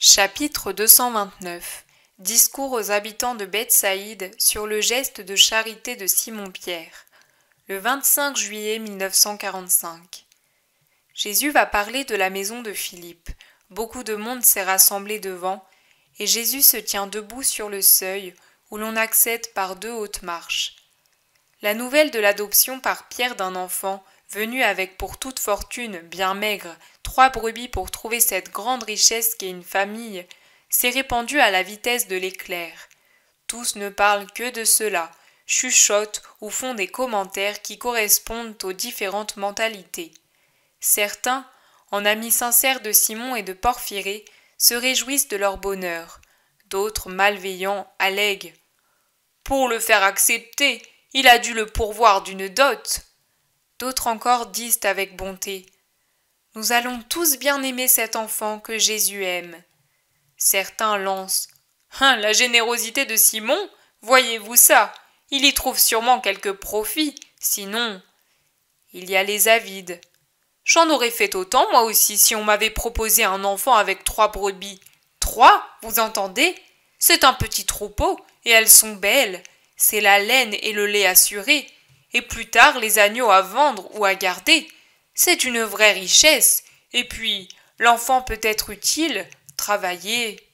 Chapitre 229 Discours aux habitants de Bethsaïde sur le geste de charité de Simon-Pierre. Le 25 juillet 1945. Jésus va parler de la maison de Philippe. Beaucoup de monde s'est rassemblé devant, et Jésus se tient debout sur le seuil, où l'on accède par 2 hautes marches. La nouvelle de l'adoption par Pierre d'un enfant, venu avec pour toute fortune, bien maigre, 3 brebis pour trouver cette grande richesse qu'est une famille, s'est répandue à la vitesse de l'éclair. Tous ne parlent que de cela, chuchotent ou font des commentaires qui correspondent aux différentes mentalités. Certains, en amis sincères de Simon et de Porphyrée, se réjouissent de leur bonheur. D'autres, malveillants, allèguent. « Pour le faire accepter, il a dû le pourvoir d'une dot. » D'autres encore disent avec bonté. « Nous allons tous bien aimer cet enfant que Jésus aime. » Certains lancent. « La générosité de Simon, voyez-vous ça? Il y trouve sûrement quelque profit, sinon... » Il y a les avides. « J'en aurais fait autant moi aussi si on m'avait proposé un enfant avec 3 brebis. 3, vous entendez? C'est un petit troupeau, et elles sont belles. C'est la laine et le lait assurés. Et plus tard les agneaux à vendre ou à garder. C'est une vraie richesse. Et puis, l'enfant peut être utile, travailler. »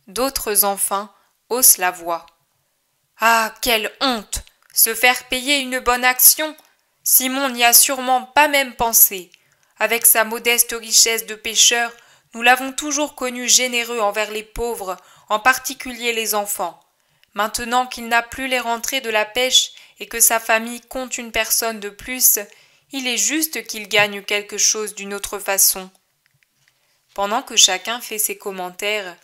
D'autres enfin haussent la voix. « Ah, quelle honte! Se faire payer une bonne action! Simon n'y a sûrement pas même pensé. Avec sa modeste richesse de pêcheur, nous l'avons toujours connu généreux envers les pauvres, en particulier les enfants. Maintenant qu'il n'a plus les rentrées de la pêche et que sa famille compte une personne de plus, il est juste qu'il gagne quelque chose d'une autre façon. » Pendant que chacun fait ses commentaires,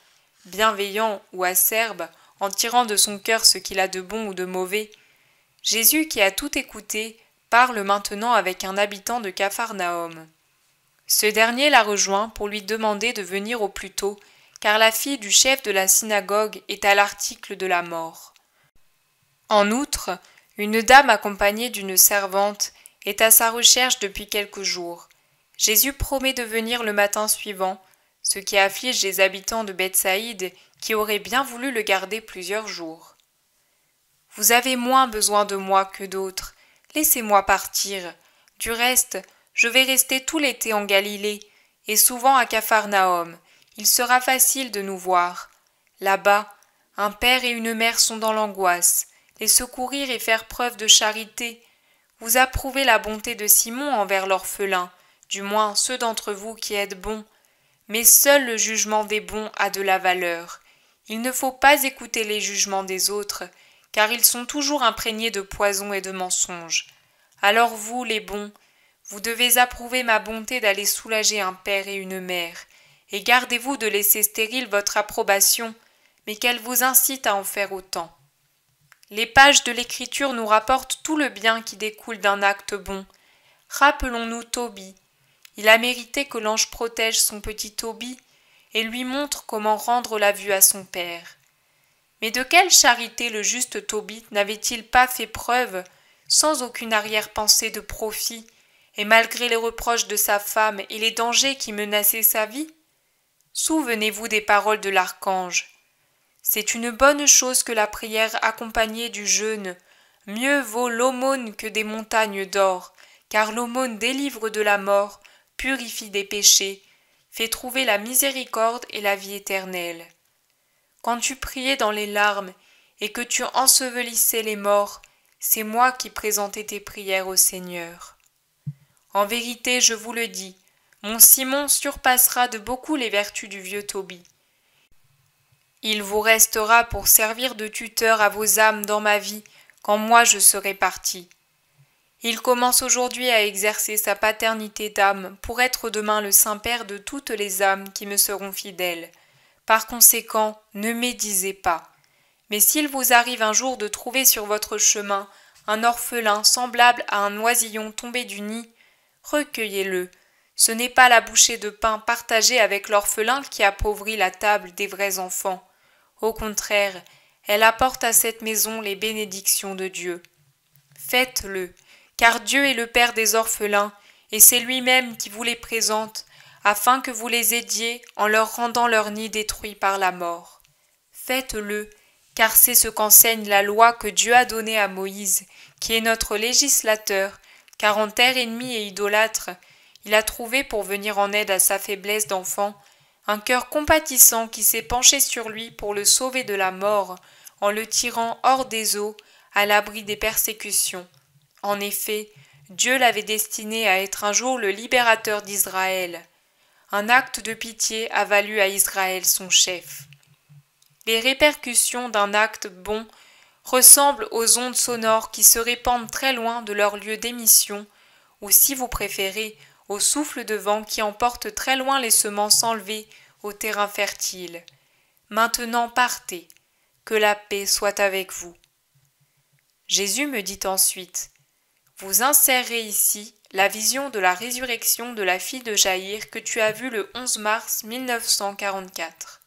bienveillants ou acerbes, en tirant de son cœur ce qu'il a de bon ou de mauvais, Jésus, qui a tout écouté, parle maintenant avec un habitant de Capharnaüm. Ce dernier l'a rejoint pour lui demander de venir au plus tôt, car la fille du chef de la synagogue est à l'article de la mort. En outre, une dame accompagnée d'une servante est à sa recherche depuis quelques jours. Jésus promet de venir le matin suivant, ce qui afflige les habitants de Bethsaïde qui auraient bien voulu le garder plusieurs jours. « Vous avez moins besoin de moi que d'autres. Laissez-moi partir. Du reste, je vais rester tout l'été en Galilée, et souvent à Capharnaüm. Il sera facile de nous voir. Là-bas, un père et une mère sont dans l'angoisse. Les secourir et faire preuve de charité. Vous approuvez la bonté de Simon envers l'orphelin, du moins ceux d'entre vous qui êtes bons. Mais seul le jugement des bons a de la valeur. Il ne faut pas écouter les jugements des autres, car ils sont toujours imprégnés de poison et de mensonges. Alors vous, les bons, vous devez approuver ma bonté d'aller soulager un père et une mère, et gardez-vous de laisser stérile votre approbation, mais qu'elle vous incite à en faire autant. Les pages de l'Écriture nous rapportent tout le bien qui découle d'un acte bon. Rappelons-nous Tobie. Il a mérité que l'ange protège son petit Tobie et lui montre comment rendre la vue à son père. Mais de quelle charité le juste Tobie n'avait-il pas fait preuve, sans aucune arrière-pensée de profit, et malgré les reproches de sa femme et les dangers qui menaçaient sa vie? Souvenez-vous des paroles de l'archange. C'est une bonne chose que la prière accompagnée du jeûne. Mieux vaut l'aumône que des montagnes d'or, car l'aumône délivre de la mort, purifie des péchés, fait trouver la miséricorde et la vie éternelle. Quand tu priais dans les larmes et que tu ensevelissais les morts, c'est moi qui présentais tes prières au Seigneur. En vérité, je vous le dis, mon Simon surpassera de beaucoup les vertus du vieux Tobie. Il vous restera pour servir de tuteur à vos âmes dans ma vie, quand moi je serai parti. Il commence aujourd'hui à exercer sa paternité d'âme pour être demain le Saint-Père de toutes les âmes qui me seront fidèles. Par conséquent, ne médisez pas. Mais s'il vous arrive un jour de trouver sur votre chemin un orphelin semblable à un oisillon tombé du nid, recueillez-le. Ce n'est pas la bouchée de pain partagée avec l'orphelin qui appauvrit la table des vrais enfants. Au contraire, elle apporte à cette maison les bénédictions de Dieu. Faites-le, car Dieu est le Père des orphelins, et c'est lui-même qui vous les présente, afin que vous les aidiez en leur rendant leur nid détruit par la mort. Faites-le, car c'est ce qu'enseigne la loi que Dieu a donnée à Moïse, qui est notre législateur, car en terre ennemie et idolâtre, il a trouvé pour venir en aide à sa faiblesse d'enfant un cœur compatissant qui s'est penché sur lui pour le sauver de la mort, en le tirant hors des eaux, à l'abri des persécutions. En effet, Dieu l'avait destiné à être un jour le libérateur d'Israël. Un acte de pitié a valu à Israël son chef. Les répercussions d'un acte bon ressemblent aux ondes sonores qui se répandent très loin de leur lieu d'émission, ou si vous préférez, au souffle de vent qui emporte très loin les semences enlevées au terrain fertile. Maintenant partez, que la paix soit avec vous. Jésus me dit ensuite, vous insérez ici la vision de la résurrection de la fille de Jaïr que tu as vue le 11 mars 1944.